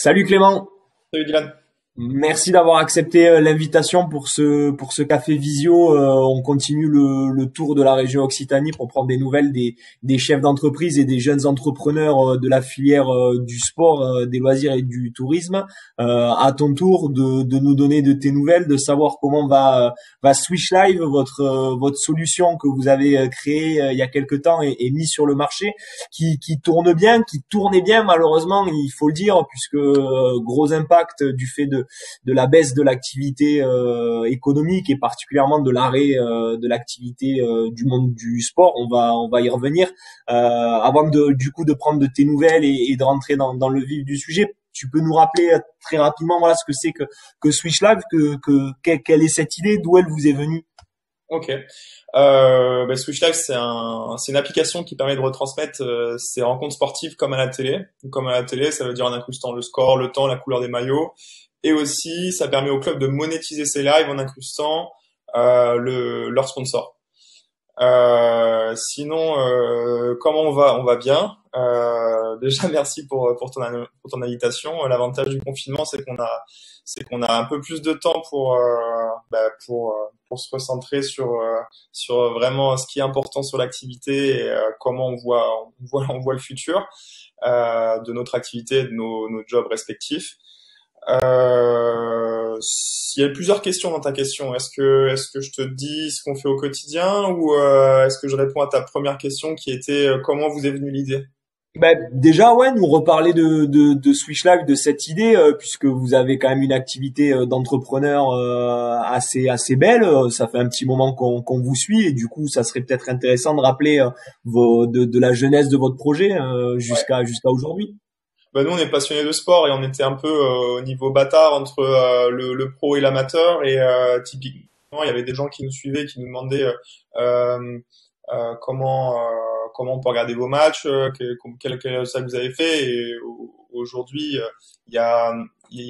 Salut Clément, Salut Dylan. merci d'avoir accepté l'invitation pour ce café visio. On continue le tour de la région Occitanie pour prendre des nouvelles des chefs d'entreprise et des jeunes entrepreneurs de la filière du sport, des loisirs et du tourisme. À ton tour de nous donner de tes nouvelles, de savoir comment va Swish Live, votre solution que vous avez créée il y a quelque temps et mise sur le marché, qui tourne bien, qui tournait bien malheureusement, il faut le dire, puisque gros impact du fait de la baisse de l'activité économique et particulièrement de l'arrêt de l'activité du monde du sport. On va y revenir. Avant du coup de prendre de tes nouvelles et de rentrer dans le vif du sujet, tu peux nous rappeler très rapidement voilà ce que c'est que Switch Live, quelle est cette idée, d'où elle vous est venue? Ok. Switch Live, c'est une application qui permet de retransmettre ces rencontres sportives comme à la télé. Comme à la télé, ça veut dire en incrustant le score, le temps, la couleur des maillots. Et aussi, ça permet aux clubs de monétiser ces lives en incrustant leurs sponsors. Sinon, comment on va? On va bien. Déjà, merci pour ton invitation. L'avantage du confinement, c'est qu'on a un peu plus de temps pour se recentrer sur vraiment ce qui est important sur l'activité et comment on voit le futur de notre activité et de nos jobs respectifs. Il y a plusieurs questions dans ta question. Est-ce que je te dis ce qu'on fait au quotidien ou est-ce que je réponds à ta première question qui était comment vous est venue l'idée? Ben, déjà, ouais, nous reparler de Switch Live, de cette idée, puisque vous avez quand même une activité d'entrepreneur assez belle. Ça fait un petit moment qu'on vous suit et du coup, ça serait peut-être intéressant de rappeler de la jeunesse de votre projet Ouais. jusqu'à aujourd'hui. Nous, on est passionnés de sport et on était un peu au niveau bâtard entre le pro et l'amateur. Et typiquement, il y avait des gens qui nous suivaient, qui nous demandaient euh, comment on peut regarder vos matchs, quel résultat que vous avez fait. Et aujourd'hui, il y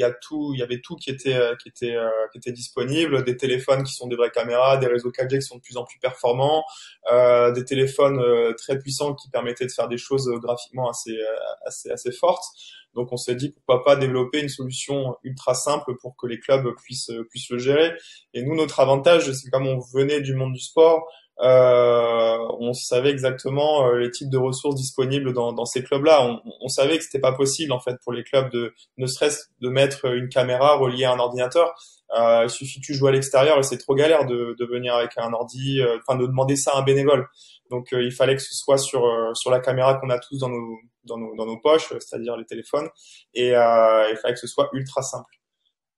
a tout, il y avait tout qui était disponible, des téléphones qui sont des vraies caméras, des réseaux 4G qui sont de plus en plus performants, des téléphones très puissants qui permettaient de faire des choses graphiquement assez fortes. Donc on s'est dit pourquoi pas développer une solution ultra simple pour que les clubs puissent le gérer. Et nous, notre avantage, c'est comme on venait du monde du sport, on savait exactement les types de ressources disponibles dans ces clubs-là. On savait que c'était pas possible en fait pour les clubs de ne serait-ce de mettre une caméra reliée à un ordinateur. Il suffit que tu joues à l'extérieur et c'est trop galère de venir avec un ordi, enfin de demander ça à un bénévole. Donc il fallait que ce soit sur la caméra qu'on a tous dans nos poches, c'est-à-dire les téléphones, et il fallait que ce soit ultra simple.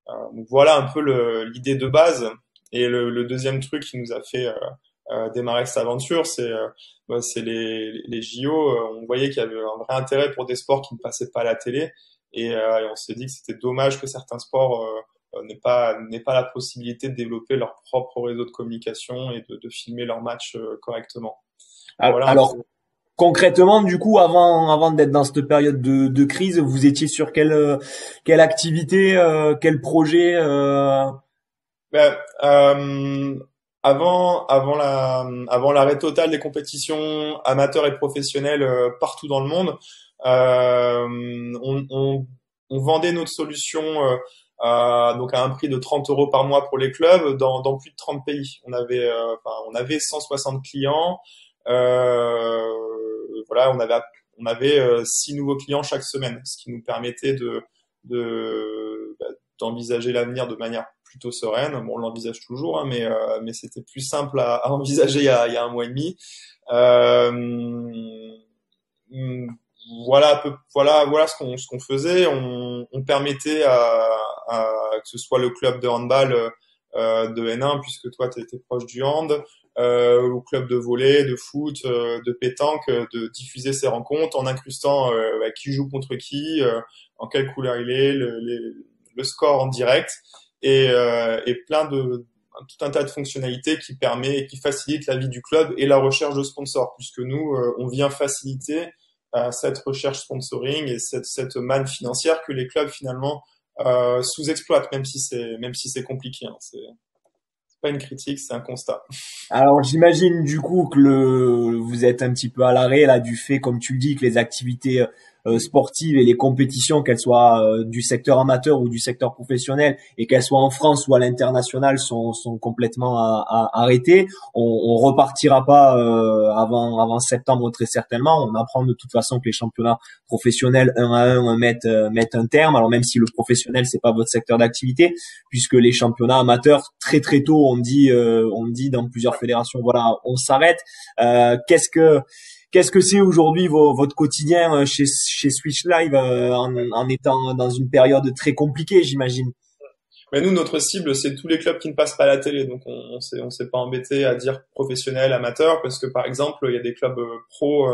Donc voilà un peu l'idée de base. Et le deuxième truc qui nous a fait démarrer cette aventure, c'est les JO. On voyait qu'il y avait un vrai intérêt pour des sports qui ne passaient pas à la télé, et on s'est dit que c'était dommage que certains sports n'aient pas la possibilité de développer leur propre réseau de communication et de filmer leurs matchs correctement. Voilà un Alors peu. concrètement, du coup, avant d'être dans cette période de crise, vous étiez sur quelle activité, quel projet Ben, avant l'arrêt total des compétitions amateurs et professionnelles partout dans le monde, euh, on, on, on vendait notre solution donc à un prix de 30 euros par mois pour les clubs dans plus de 30 pays. On avait 160 clients. Euh, voilà, on avait 6 nouveaux clients chaque semaine, ce qui nous permettait d'envisager l'avenir de manière plutôt sereine. Bon, on l'envisage toujours, hein, mais c'était plus simple à envisager il y a un mois et demi. Euh, hum, voilà ce qu'on faisait. On permettait que ce soit le club de handball de N1, puisque toi, tu étais proche du hand, au club de volley, de foot, de pétanque, de diffuser ces rencontres en incrustant qui joue contre qui, en quelle couleur il est, le score en direct et tout un tas de fonctionnalités qui permet et qui facilite la vie du club et la recherche de sponsors, puisque nous, on vient faciliter cette recherche sponsoring et cette manne financière que les clubs finalement sous-exploitent, même si c'est compliqué. Hein. C'est pas une critique, c'est un constat. Alors j'imagine du coup que vous êtes un petit peu à l'arrêt là du fait, comme tu le dis, que les activités sportives et les compétitions, qu'elles soient du secteur amateur ou du secteur professionnel, et qu'elles soient en France ou à l'international, sont complètement arrêtées. On repartira pas avant septembre très certainement. On apprend de toute façon que les championnats professionnels 1 à 1 mettent un terme. Alors même si le professionnel c'est pas votre secteur d'activité, puisque les championnats amateurs très très tôt on dit dans plusieurs fédérations, voilà, on s'arrête. Qu'est-ce que c'est aujourd'hui votre quotidien chez Switch Live en étant dans une période très compliquée, j'imagine? Mais nous, notre cible, c'est tous les clubs qui ne passent pas à la télé. Donc, on s'est pas embêté à dire professionnel, amateur, parce que par exemple, il y a des clubs pro,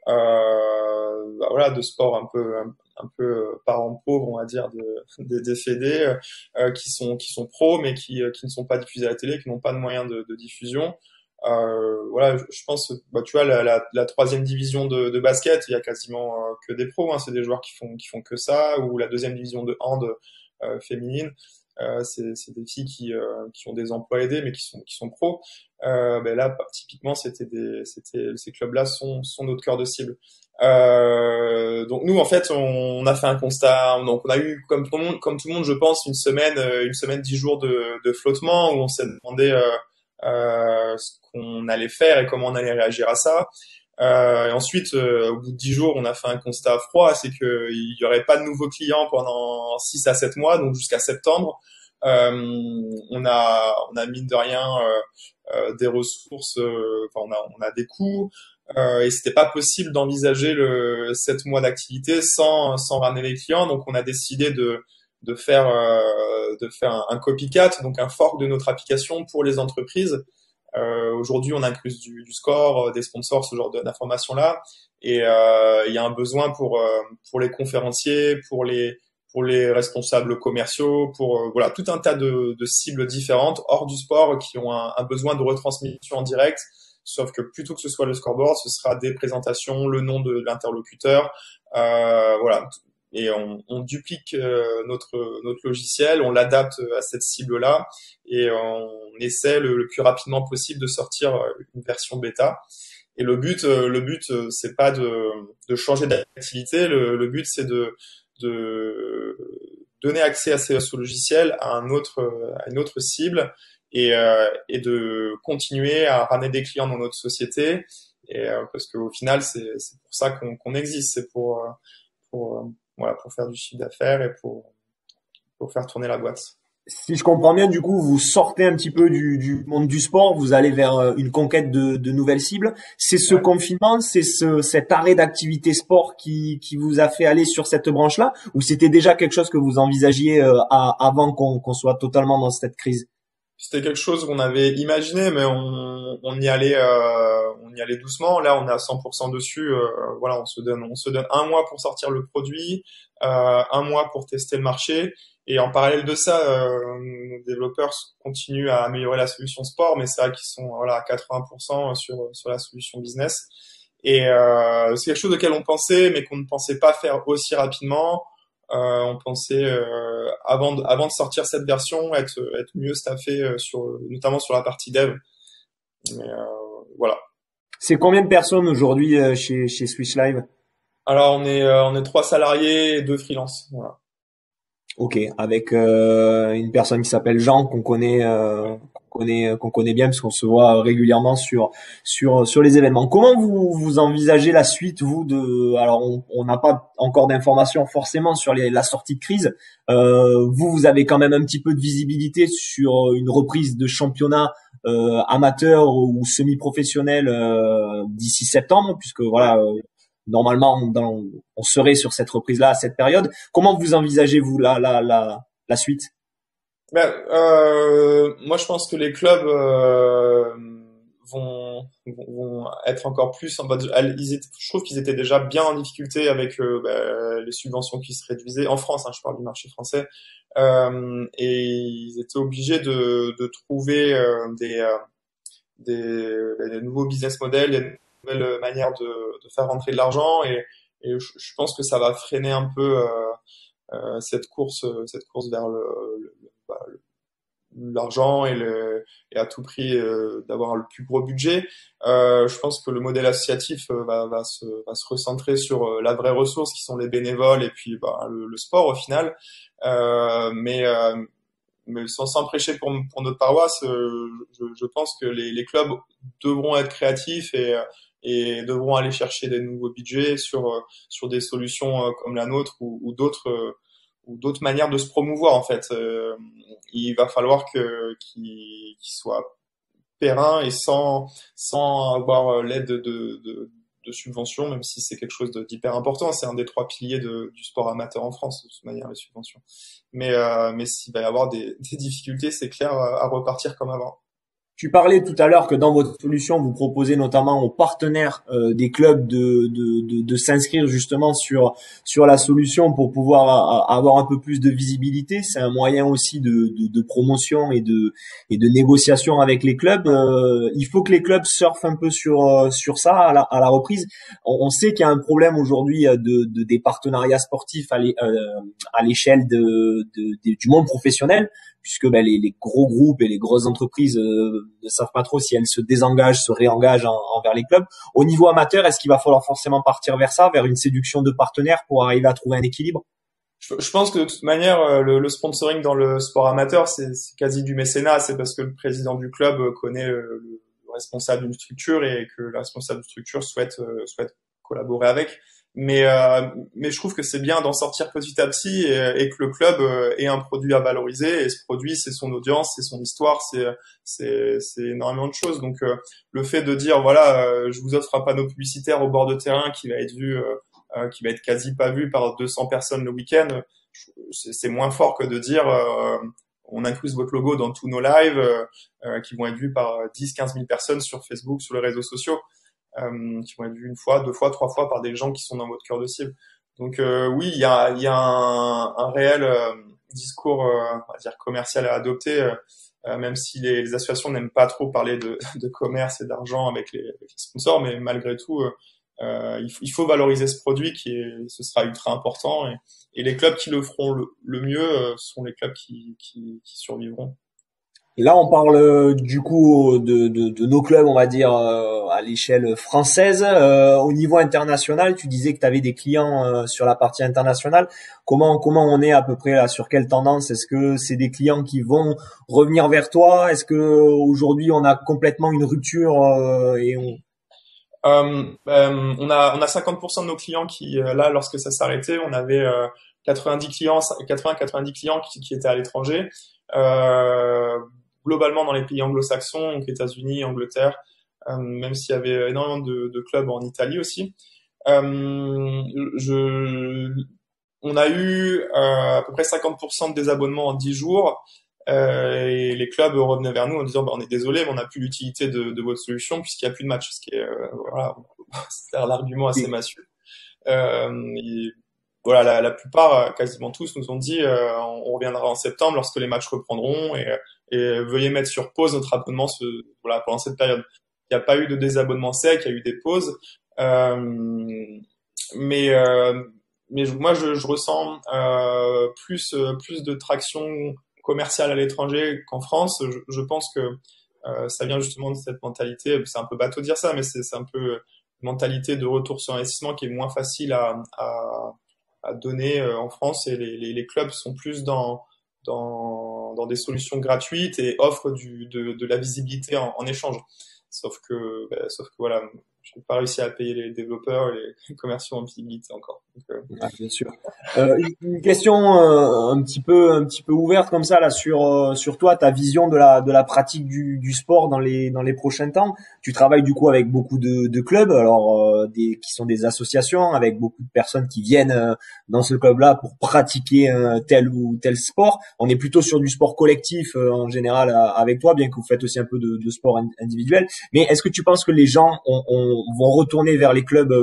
bah voilà, de sport un peu parents pauvres, on va dire, des fédés, qui sont pros, mais qui ne sont pas diffusés à la télé, qui n'ont pas de moyens de diffusion. Voilà, je pense, bah, tu vois, la troisième division de basket, il y a quasiment que des pros, hein, c'est des joueurs qui font que ça, ou la deuxième division de hand féminine. C'est des filles qui ont des emplois aidés mais qui sont pros. Ben là, typiquement, ces clubs-là sont notre cœur de cible. Donc nous, en fait, on a fait un constat. Donc on a eu, comme tout le monde, je pense, une semaine 10 jours de flottement où on s'est demandé ce qu'on allait faire et comment on allait réagir à ça. Et ensuite, au bout de 10 jours, on a fait un constat froid, c'est qu'il y aurait pas de nouveaux clients pendant 6 à 7 mois, donc jusqu'à septembre. On a mine de rien des ressources, enfin on a des coûts, et c'était pas possible d'envisager le 7 mois d'activité sans ramener les clients. Donc on a décidé de faire un copycat, donc un fork de notre application pour les entreprises. Aujourd'hui, on incluse du score, des sponsors, ce genre d'informations-là. Et il y a un besoin pour les conférenciers, pour les responsables commerciaux, pour voilà tout un tas de cibles différentes hors du sport qui ont un besoin de retransmission en direct. Sauf que plutôt que ce soit le scoreboard, ce sera des présentations, le nom de l'interlocuteur, voilà. Et on duplique notre logiciel, on l'adapte à cette cible-là et on essaie le plus rapidement possible de sortir une version bêta. Et le but, c'est pas de changer d'activité. Le but, c'est de donner accès à ce logiciel à une autre cible et de continuer à ramener des clients dans notre société. Et parce qu'au final, c'est pour ça qu'on existe, c'est voilà, pour faire du chiffre d'affaires et pour faire tourner la boîte. Si je comprends bien, du coup, vous sortez un petit peu du monde du sport, vous allez vers une conquête de nouvelles cibles. C'est ce Ouais. confinement, cet arrêt d'activité sport qui vous a fait aller sur cette branche-là, ou c'était déjà quelque chose que vous envisagiez avant qu'on soit totalement dans cette crise? C'était quelque chose qu'on avait imaginé, mais on y allait doucement. Là, on est à 100% dessus. Voilà, on se donne un mois pour sortir le produit, un mois pour tester le marché. Et en parallèle de ça, nos développeurs continuent à améliorer la solution sport, mais c'est vrai qu'ils sont voilà à 80% sur la solution business. Et c'est quelque chose auquel on pensait, mais qu'on ne pensait pas faire aussi rapidement. On pensait avant de sortir cette version être mieux staffé notamment sur la partie dev. Mais voilà. C'est combien de personnes aujourd'hui chez Switch Live? Alors on est 3 salariés et 2 freelances. Voilà. Ok, avec une personne qui s'appelle Jean qu'on connaît bien parce qu'on se voit régulièrement sur les événements. Comment vous envisagez la suite vous de alors on n'a pas encore d'informations forcément sur la sortie de crise. Vous avez quand même un petit peu de visibilité sur une reprise de championnat amateur ou semi-professionnel d'ici septembre puisque voilà normalement on serait sur cette reprise-là à cette période. Comment vous envisagez-vous la suite? Ben, moi, je pense que les clubs vont être encore plus en mode. Je trouve qu'ils étaient déjà bien en difficulté avec les subventions qui se réduisaient en France. Hein, je parle du marché français, et ils étaient obligés de trouver des nouveaux business models, des nouvelles manières de faire rentrer de l'argent, et je pense que ça va freiner un peu cette course vers l'argent et à tout prix d'avoir le plus gros budget. Je pense que le modèle associatif va se recentrer sur la vraie ressource qui sont les bénévoles et puis le sport au final. Mais sans prêcher pour notre paroisse, je pense que les clubs devront être créatifs et devront aller chercher des nouveaux budgets sur des solutions comme la nôtre ou d'autres manières de se promouvoir en fait. Il va falloir qu'il soit périn et sans avoir l'aide de subventions, même si c'est quelque chose d'hyper important. C'est un des 3 piliers du sport amateur en France, de toute manière, les subventions. Mais s'il va y avoir des difficultés, c'est clair, à repartir comme avant. Tu parlais tout à l'heure que dans votre solution, vous proposez notamment aux partenaires des clubs de s'inscrire justement sur la solution pour pouvoir avoir un peu plus de visibilité. C'est un moyen aussi de promotion et de négociation avec les clubs. Il faut que les clubs surfent un peu sur ça à la reprise. On sait qu'il y a un problème aujourd'hui des partenariats sportifs à l'échelle du monde professionnel, puisque les gros groupes et les grosses entreprises ne savent pas trop si elles se désengagent, se réengagent envers les clubs. Au niveau amateur, est-ce qu'il va falloir forcément partir vers ça, vers une séduction de partenaires pour arriver à trouver un équilibre? Je pense que de toute manière, le sponsoring dans le sport amateur, c'est quasi du mécénat. C'est parce que le président du club connaît le responsable d'une structure et que le responsable d'une structure souhaite collaborer avec. Mais je trouve que c'est bien d'en sortir petit à petit et que le club ait un produit à valoriser. Et ce produit, c'est son audience, c'est son histoire, c'est énormément de choses. Donc le fait de dire voilà, je vous offre un panneau publicitaire au bord de terrain qui va être vu, qui va être quasi pas vu par 200 personnes le week-end, c'est moins fort que de dire on incluse votre logo dans tous nos lives qui vont être vus par 10-15 000 personnes sur Facebook, sur les réseaux sociaux. Qui vont être vus 1 fois, 2 fois, 3 fois par des gens qui sont dans votre cœur de cible. Donc oui, il y a un réel discours, on va dire commercial à adopter, même si les associations n'aiment pas trop parler de commerce et d'argent avec les sponsors, mais malgré tout, il faut valoriser ce produit ce sera ultra important et les clubs qui le feront le mieux sont les clubs qui survivront. Et là, on parle du coup de nos clubs, on va dire, à l'échelle française. Au niveau international, tu disais que tu avais des clients sur la partie internationale. Comment on est à peu près là, sur quelle tendance? Est-ce que c'est des clients qui vont revenir vers toi? Est-ce que aujourd'hui on a complètement une rupture on a 50% de nos clients qui là, lorsque ça s'arrêtait, on avait 90 clients qui étaient à l'étranger. Globalement dans les pays anglo-saxons, donc États-Unis, Angleterre, même s'il y avait énormément de clubs en Italie aussi. On a eu à peu près 50% de désabonnements en 10 jours. Et les clubs revenaient vers nous en disant on est désolé, mais on n'a plus l'utilité de votre solution puisqu'il n'y a plus de match, ce qui est voilà, c'est l'argument assez massue. Voilà, la plupart, quasiment tous, nous ont dit on reviendra en septembre lorsque les matchs reprendront et veuillez mettre sur pause notre abonnement voilà, pendant cette période. Il n'y a pas eu de désabonnement sec, il y a eu des pauses, mais moi je ressens plus de traction commerciale à l'étranger qu'en France. Je pense que ça vient justement de cette mentalité. C'est un peu bateau de dire ça, mais c'est un peu une mentalité de retour sur investissement qui est moins facile à donner en France et les clubs sont plus dans des solutions gratuites et offrent de la visibilité en échange. Sauf que voilà, je n'ai pas réussi à payer les développeurs et les commerciaux en visibilité encore. Donc, bien sûr. Une question un petit peu ouverte comme ça là sur toi, ta vision de la pratique du sport dans les prochains temps. Tu travailles du coup avec beaucoup de clubs, alors qui sont des associations avec beaucoup de personnes qui viennent dans ce club-là pour pratiquer tel ou tel sport. On est plutôt sur du sport collectif en général avec toi, bien que vous faites aussi un peu de sport individuel. Mais est-ce que tu penses que les gens vont retourner vers les clubs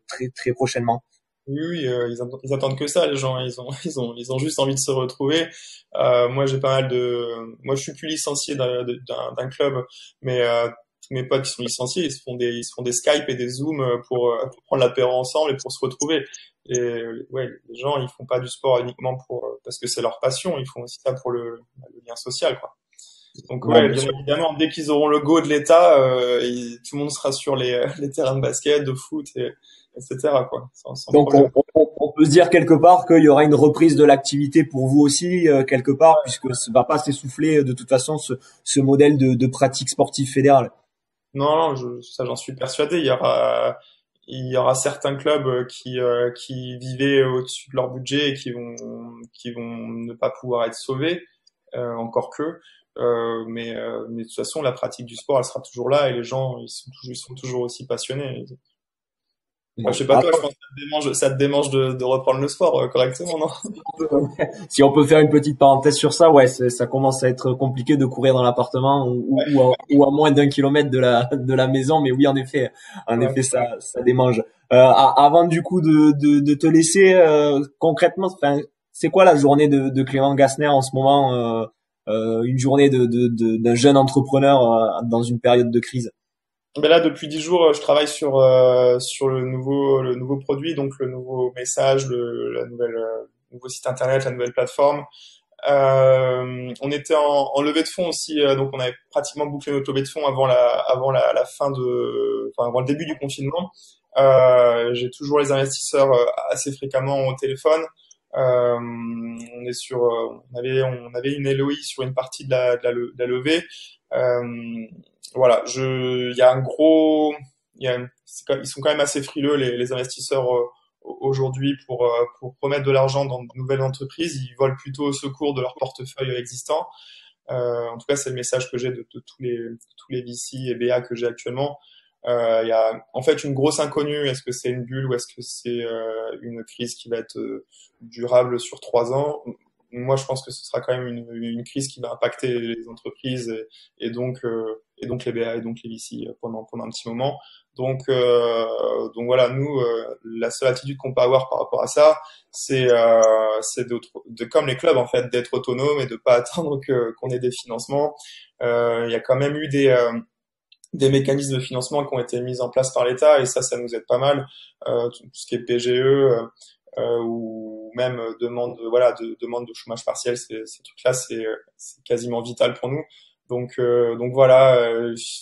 très très prochainement? Oui, ils attendent que ça, les gens. Ils ont juste envie de se retrouver. Moi, moi, je suis plus licencié d'un club, mais tous mes potes qui sont licenciés, ils se font des Skype et des Zoom pour prendre l'apéro ensemble et pour se retrouver. Et ouais, les gens, ils font pas du sport uniquement parce que c'est leur passion. Ils font aussi ça pour le lien social, quoi. Donc Non, ouais, bien bien sûr. évidemment, dès qu'ils auront le go de l'État, tout le monde sera sur les terrains de basket, de foot, etc. quoi, sans Donc problème. on peut se dire quelque part qu'il y aura une reprise de l'activité pour vous aussi quelque part, puisque ça va pas s'essouffler de toute façon ce modèle de pratique sportive fédérale. Non, non, ça j'en suis persuadé. Il y aura certains clubs qui vivaient au-dessus de leur budget et qui vont ne pas pouvoir être sauvés, encore que. Mais de toute façon, la pratique du sport, elle sera toujours là et les gens, ils sont toujours aussi passionnés. Enfin, je Bon. sais pas toi, je pense que ça te démange de reprendre le sport correctement, non? Si on peut faire une petite parenthèse sur ça, ouais, ça commence à être compliqué de courir dans l'appartement ou à moins d'un kilomètre de la maison, mais oui, en Ouais. effet, ça démange. Avant du coup de te laisser concrètement, enfin, c'est quoi la journée de Clément Gassner en ce moment, une journée d'un jeune entrepreneur dans une période de crise? Ben là, depuis 10 jours, je travaille sur le nouveau produit, donc le nouveau message, nouveau site internet, la nouvelle plateforme. On était en levée de fonds aussi, donc on avait pratiquement bouclé notre levée de fonds avant la fin enfin avant le début du confinement. J'ai toujours les investisseurs assez fréquemment au téléphone. On avait une LOI sur une partie de la levée. Voilà, il y a un gros, ils sont quand même assez frileux les investisseurs aujourd'hui pour remettre de l'argent dans de nouvelles entreprises. Ils volent plutôt au secours de leur portefeuille existant. En tout cas, c'est le message que j'ai de tous les VC et BA que j'ai actuellement. Il y a en fait une grosse inconnue. Est-ce que c'est une bulle ou est-ce que c'est une crise qui va être durable sur 3 ans? Moi, je pense que ce sera quand même une crise qui va impacter les entreprises et donc les BA et donc les VC pendant un petit moment. Donc voilà, nous, la seule attitude qu'on peut avoir par rapport à ça, c'est comme les clubs en fait, d'être autonome et de pas attendre qu'on ait des financements. Il y a quand même eu des mécanismes de financement qui ont été mis en place par l'État et ça nous aide pas mal. Tout ce qui est PGE ou même demande de chômage partiel, ces trucs-là, c'est quasiment vital pour nous. Donc voilà,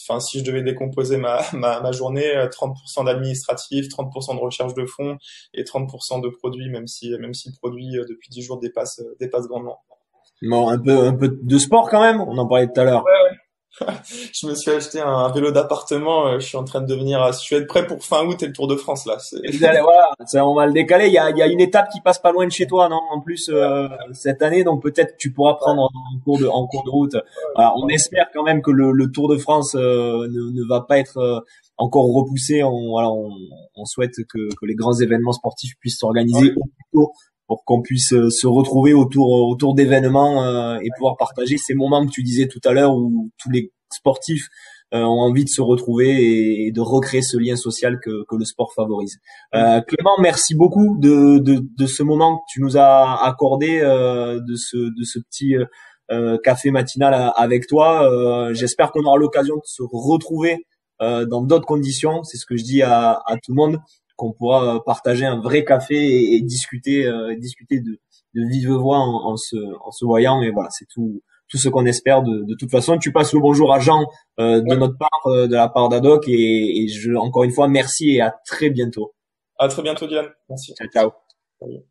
enfin si je devais décomposer ma journée, 30% d'administratif, 30% de recherche de fonds et 30% de produits, même si le produit depuis 10 jours dépasse grandement. Bon, un peu de sport quand même. On en parlait tout à l'heure. Je me suis acheté un vélo d'appartement. Je suis en train de je vais être prêt pour fin août et le Tour de France là. Et vous allez, voilà, on va le décaler. Il y a une étape qui passe pas loin de chez toi, non? En plus, cette année, donc peut-être tu pourras prendre en cours de route. Voilà, on espère quand même que le Tour de France ne va pas être encore repoussé. On souhaite que les grands événements sportifs puissent s'organiser au plus tôt pour qu'on puisse se retrouver autour d'événements et pouvoir partager ces moments que tu disais tout à l'heure où tous les sportifs ont envie de se retrouver et de recréer ce lien social que le sport favorise. Clément, merci beaucoup de ce moment que tu nous as accordé, de ce petit café matinal avec toi. J'espère qu'on aura l'occasion de se retrouver dans d'autres conditions. C'est ce que je dis à tout le monde, qu'on pourra partager un vrai café et discuter de vive voix en se voyant. Et voilà, c'est tout ce qu'on espère de toute façon. Tu passes le bonjour à Jean de Ouais. notre part, de la part d'Adoc, et encore une fois, merci et à très bientôt. À très bientôt, Diane. Merci. Ciao, ciao. Salut.